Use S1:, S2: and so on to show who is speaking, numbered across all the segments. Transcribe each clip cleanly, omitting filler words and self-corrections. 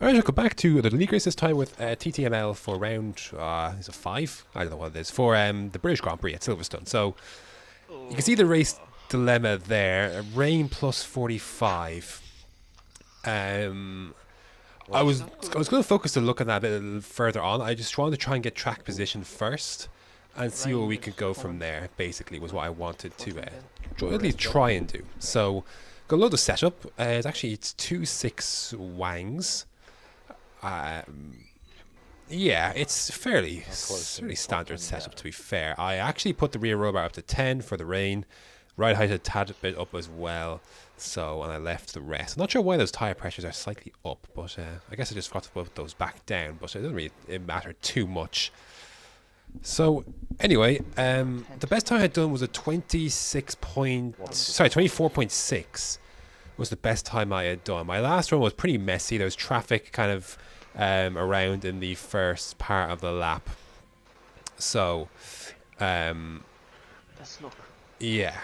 S1: Alright, we'll go back to the league race this time with TTML for round, is it 5? I don't know what it is, for the British Grand Prix at Silverstone. So, you can see the race dilemma there. Rain plus 45. I was going to focus to look at that a bit further on. I just wanted to try and get track position first and see where we could go from there, basically, was what I wanted to at least try and do. So, go load the setup. It's 2.6 Wangs. Yeah, it's fairly standard setup, to be fair. I actually put the rear row bar up to 10 for the rain. Right height a tad bit up as well. So, and I left the rest. I'm not sure why those tyre pressures are slightly up, but I guess I just forgot to put those back down. But it doesn't really matter too much. So, anyway, the best time I had done was a 24.6 was the best time I had done. My last run was pretty messy. There was traffic kind of around in the first part of the lap. So,
S2: let's look.
S1: Yeah.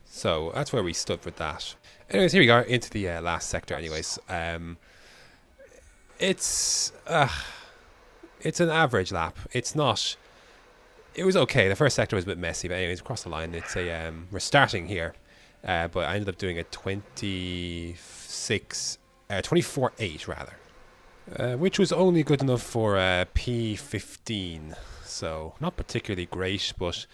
S1: So that's where we stood with that. Anyways, here we are into the last sector. Anyways, it's an average lap. It's not. It was okay. The first sector was a bit messy, but anyways, across the line, it's a we're starting here, but I ended up doing a 24.8 rather, which was only good enough for P15. So not particularly great, but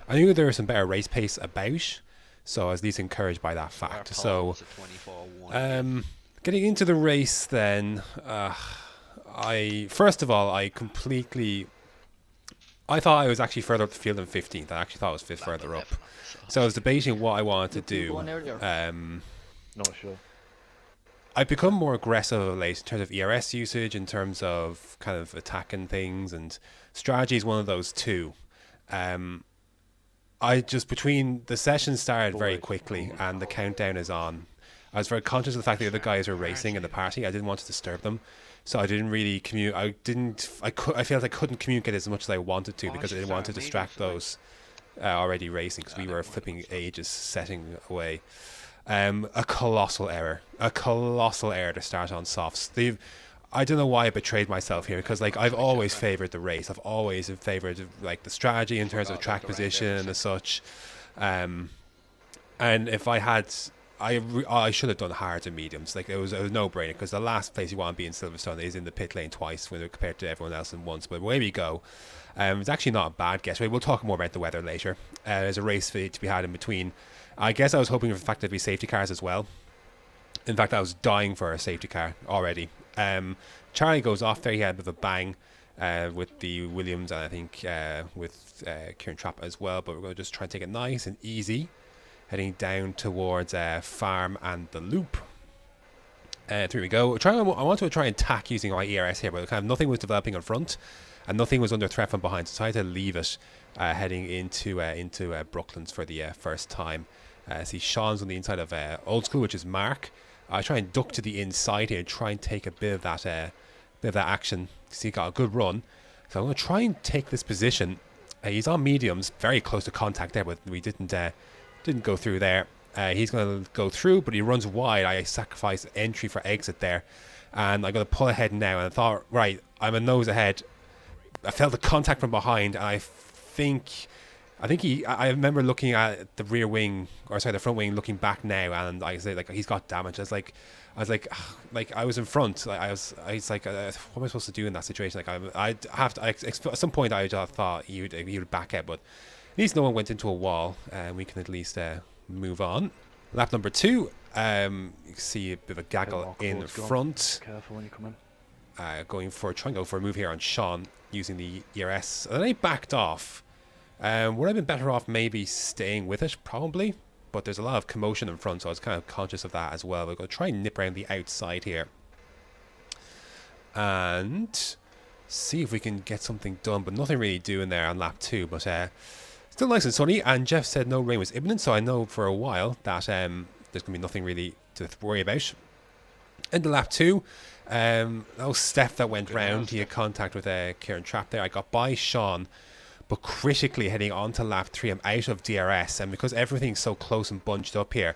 S1: I knew there was some better race pace about. So I was at least encouraged by that fact. So, getting into the race then, first of all, I thought I was actually further up the field than 15th. I actually thought I was further up. So I was debating what I wanted to do.
S2: Not sure.
S1: I've become more aggressive of late in terms of ERS usage, in terms of kind of attacking things, and strategy is one of those too. Between the session started very quickly and the countdown is on, I was very conscious of the fact that the other guys were racing in the party. I didn't want to disturb them, so I didn't really I felt I couldn't communicate as much as I wanted to because I didn't want to distract those already racing, because we were flipping ages setting away. A colossal error to start on softs. I don't know why I betrayed myself here, because like I've always favoured the race. I've always favoured like the strategy in terms of track position and such. And if I had, I should have done hards and mediums. Like it was a no-brainer, because the last place you want to be in Silverstone is in the pit lane twice when compared to everyone else in once. But away we go. It's actually not a bad guess. We'll talk more about the weather later. There's a race to be had in between. I guess I was hoping for the fact that there'd be safety cars as well. In fact, I was dying for a safety car already. Charlie goes off there. He had a bit of a bang with the Williams, and I think with Kieran Trapp as well. But we're going to just try and take it nice and easy, heading down towards Farm and the Loop. Here we go. I want to try and tack using my ERS here, but kind of nothing was developing in front, and nothing was under threat from behind. So I had to leave it heading into Brooklands for the first time. See Sean's on the inside of Old School, which is Mark. I try and duck to the inside here and try and take a bit of that action. See, he got a good run. So I'm going to try and take this position. He's on mediums, very close to contact there, but we didn't go through there. He's going to go through, but he runs wide. I sacrifice entry for exit there, and I'm going to pull ahead now. And I thought, right, I'm a nose ahead. I felt the contact from behind, and I remember looking at the rear wing, the front wing, looking back now, and I say like he's got damage. I was like, I was in front. Like I was like, what am I supposed to do in that situation? Like at some point I just thought he would back out, but at least no one went into a wall, and we can at least move on. Lap number 2. You can see a bit of a gaggle in front.
S2: Careful when you come in.
S1: Trying to go for a move here on Sean using the ERS, and then he backed off. Would I have been better off maybe staying with it? Probably. But there's a lot of commotion in front, so I was kind of conscious of that as well. We're going to try and nip around the outside here and see if we can get something done, but nothing really doing there on lap 2. But still nice and sunny, and Jeff said no rain was imminent, so I know for a while that there's going to be nothing really to worry about. Into lap 2, Steph that went round. He had contact with Kieran Trapp there. I got by Sean, but critically heading on to lap 3, I'm out of DRS, and because everything's so close and bunched up here,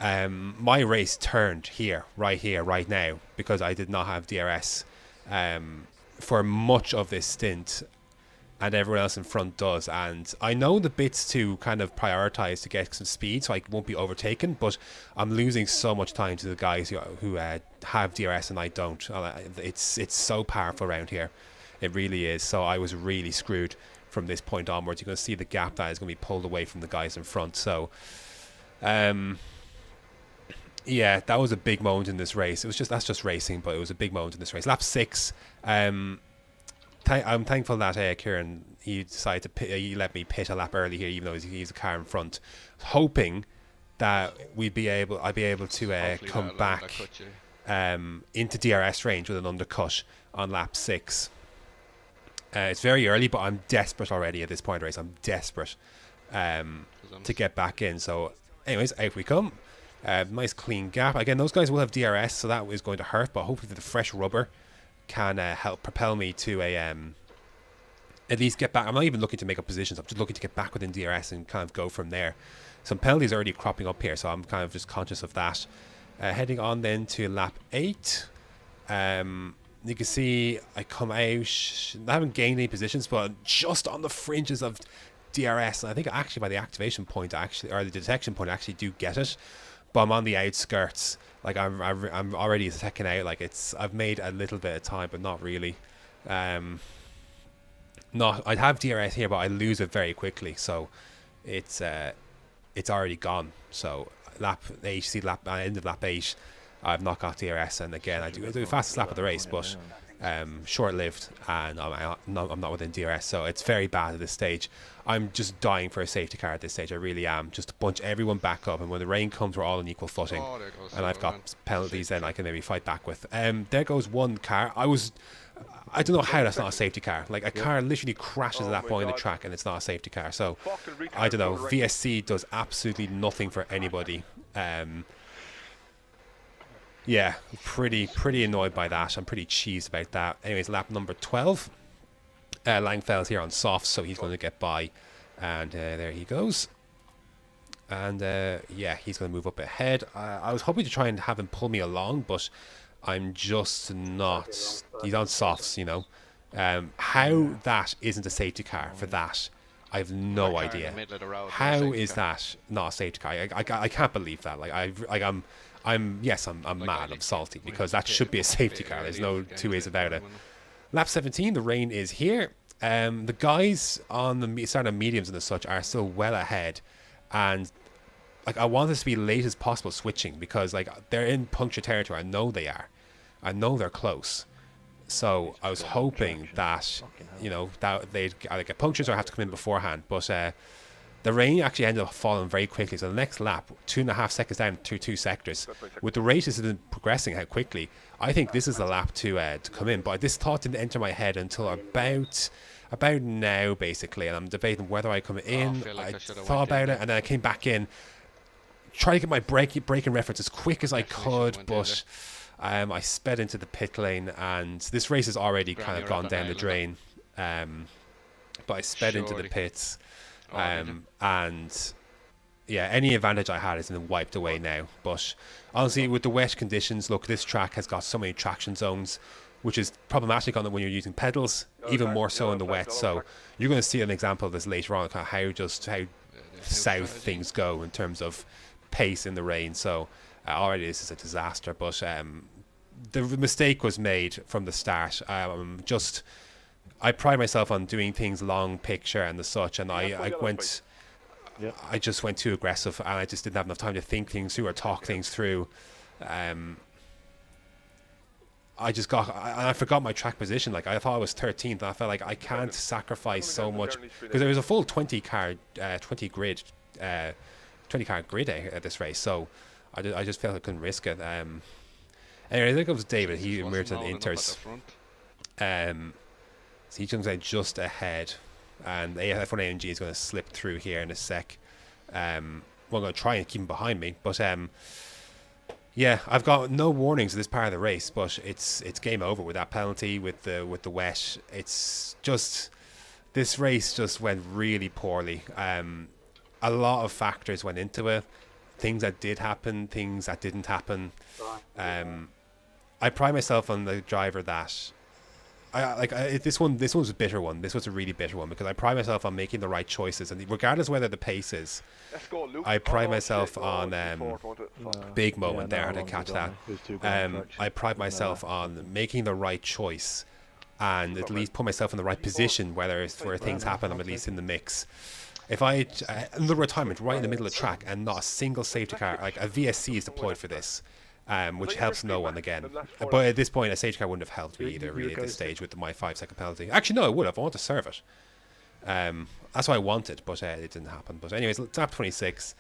S1: My race turned right here, right now, because I did not have DRS for much of this stint, and everyone else in front does. And I know the bits to kind of prioritize to get some speed, so I won't be overtaken. But I'm losing so much time to the guys who have DRS and I don't. It's so powerful around here, it really is. So I was really screwed from this point onwards. You're going to see the gap that is going to be pulled away from the guys in front. So, yeah, that was a big moment in this race. That's just racing, but it was a big moment in this race. Lap 6. I'm thankful that Kieran, he decided to he let me pit a lap early here, even though he's a car in front, hoping that I'd be able to come back into DRS range with an undercut on lap 6. It's very early, but I'm desperate already at this point of the race. I'm desperate to get back in. So, anyways, out we come. Nice clean gap. Again, those guys will have DRS, so that is going to hurt, but hopefully the fresh rubber can help propel me to at least get back. I'm not even looking to make up positions. I'm just looking to get back within DRS and kind of go from there. Some penalties are already cropping up here, so I'm kind of just conscious of that. Heading on then to lap 8. You can see I come out. I haven't gained any positions, but just on the fringes of DRS. And I think actually by the activation point, or the detection point, I actually do get it. But I'm on the outskirts. Like I'm already second out. Like I've made a little bit of time, but not really. I'd have DRS here, but I lose it very quickly. So it's already gone. So lap 8, end of lap 8, I've not got DRS, and again I do the fastest lap of the race, but short-lived, and I'm not within DRS, so it's very bad at this stage. I'm just dying for a safety car at this stage. I really am. Just to bunch everyone back up, and when the rain comes, we're all on equal footing. And I've got penalties then I can maybe fight back with. There goes one car. I don't know how that's not a safety car. Like, a car literally crashes at that point in the track, and it's not a safety car. So I don't know. VSC does absolutely nothing for anybody. Yeah, pretty annoyed by that. I'm pretty cheesed about that. Anyways, lap number 12. Langfell's here on softs, so he's going to get by. And there he goes. And yeah, he's going to move up ahead. I was hoping to try and have him pull me along, but I'm just not. He's on softs, you know. How that isn't a safety car for that, I have no idea. How is that not a safety car? I can't believe that. I'm mad. I'm salty because that should be a safety car. There's no two ways about it. Lap 17, the rain is here. The guys on the starting mediums and such are still well ahead, and like I want this to be late as possible switching because like they're in puncture territory. I know they are. I know they're close. So I was hoping that that they'd either get punctures or have to come in beforehand. But the rain actually ended up falling very quickly. So the next lap, 2.5 seconds down through 2 sectors. With the races progressing how quickly, I think this is the lap to come in. But this thought didn't enter my head until about now, basically. And I'm debating whether I come in. I thought about it, and then I came back in, try to get my braking reference as quick as I could, but I sped into the pit lane, and this race has already kind of gone down the drain. But I sped into the pits. And yeah, any advantage I had has been wiped away now. But honestly, with the wet conditions, look, this track has got so many traction zones, which is problematic on it when you're using pedals, even more so in the wet. So you're going to see an example of this later on, kind of how south things go in terms of pace in the rain. So already this is a disaster. But the mistake was made from the start. I pride myself on doing things long picture and the such, and I just went too aggressive, and I just didn't have enough time to think things through or talk things through. I forgot my track position. Like I thought I was 13th, and I felt like I can't sacrifice so much because there was a full 20 car grid at this race, so I just felt I couldn't risk it. Anyway, I think it was David. He emerged at the inters. So he comes out just ahead, and F1 AMG is going to slip through here in a sec. I'm going to try and keep him behind me, but yeah, I've got no warnings of this part of the race, but it's game over with that penalty with the wet. It's just this race just went really poorly. A lot of factors went into it. things that did happen, things that didn't happen. I pride myself on the driver that this was a bitter one. This was a really bitter one because I pride myself on making the right choices, and regardless whether the pace is, I pride myself on big moment there. How to catch that? I pride myself on making the right choice, and at least put myself in the right position, whether it's where things happen, I'm at least in the mix. If I another retirement right in the middle of the track and not a single safety car, like a VSC is deployed for this. Which helps no one again. But at this point, a safety car wouldn't have helped me either, really, at this stage with my 5-second penalty. Actually, no, it would have. I want to serve it. That's what I wanted, but it didn't happen. But anyways, lap 26,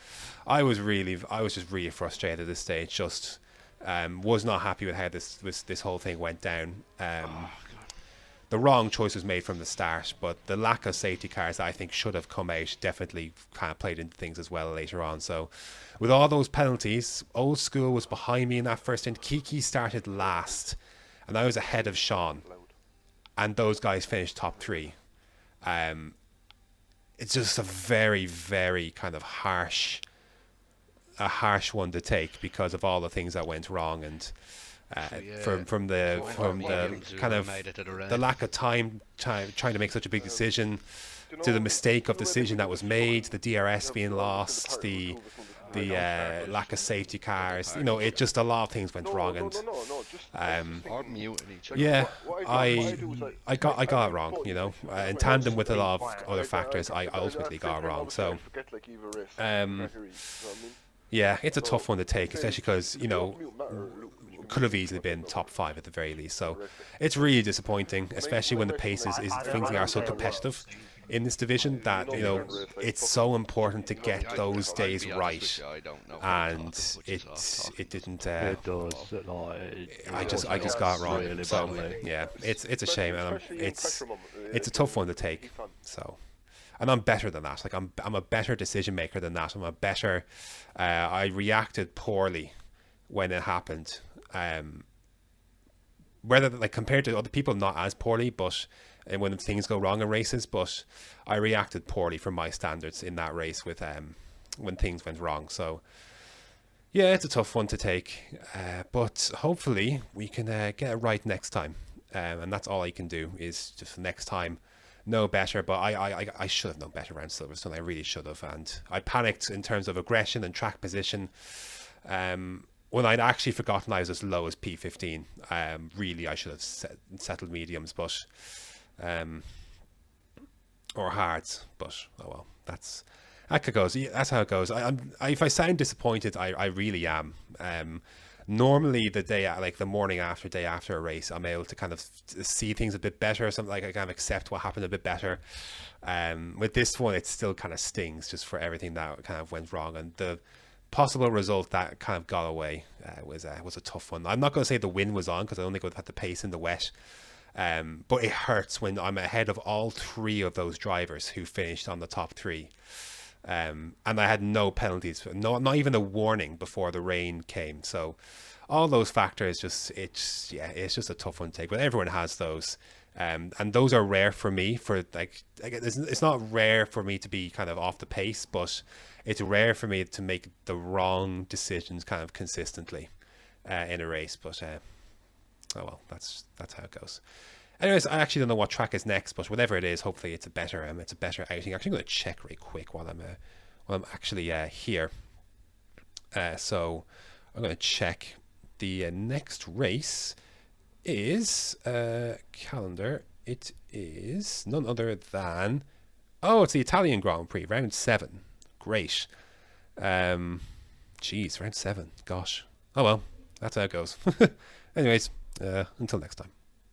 S1: I was just really frustrated at this stage. Just was not happy with how this whole thing went down. The wrong choice was made from the start, but the lack of safety cars that I think should have come out definitely kind of played into things as well later on. So with all those penalties, Old School was behind me in that first stint. Kiki started last, and I was ahead of Sean, and those guys finished top 3. It's just a very, very kind of harsh one to take because of all the things that went wrong, and from the kind of the lack of time trying to make such a big decision, to the mistake of decision that was made, the DRS being lost, the lack of safety cars. It just a lot of things went wrong, and yeah, I got it wrong. In tandem with a lot of other factors, I ultimately got it wrong. So yeah, it's a tough one to take, especially because could have easily been top 5 at the very least. So it's really disappointing, especially when the pace is things are so competitive in this division that it's so important to get those days right, and it didn't. I just got it wrong. So yeah, it's a shame, and it's a tough one to take. So. And I'm better than that. Like I'm a better decision maker than that. I'm a better. I reacted poorly when it happened. Whether compared to other people, not as poorly, but when things go wrong in races, but I reacted poorly for my standards in that race with when things went wrong. So yeah, it's a tough one to take, but hopefully we can get it right next time, and that's all I can do is just next time know better. But I should have known better around Silverstone. I really should have, and I panicked in terms of aggression and track position. When I'd actually forgotten I was as low as P15. Really, I should have settled mediums, but or hards. But oh well, that's how it goes. If I sound disappointed, I really am. Normally, the morning after, day after a race, I'm able to kind of see things a bit better. Something like I kind of accept what happened a bit better. With this one, it still kind of stings just for everything that kind of went wrong, and the possible result that kind of got away was a tough one. I'm not going to say the win was on because I don't think I would have had the pace in the wet, but it hurts when I'm ahead of all 3 of those drivers who finished on the top 3, and I had no penalties, not even a warning before the rain came. So all those factors, it's just a tough one to take. But everyone has those. And those are rare for me. It's not rare for me to be kind of off the pace, but it's rare for me to make the wrong decisions kind of consistently in a race. But oh well, that's how it goes. Anyways, I actually don't know what track is next, but whatever it is, hopefully it's a better outing. Actually, I'm going to check really quick while I'm actually here. So I'm going to check the next race. Is calendar. It is none other than it's the Italian Grand Prix, round 7. Great. Round 7. Gosh. Oh well, that's how it goes. Anyways, until next time.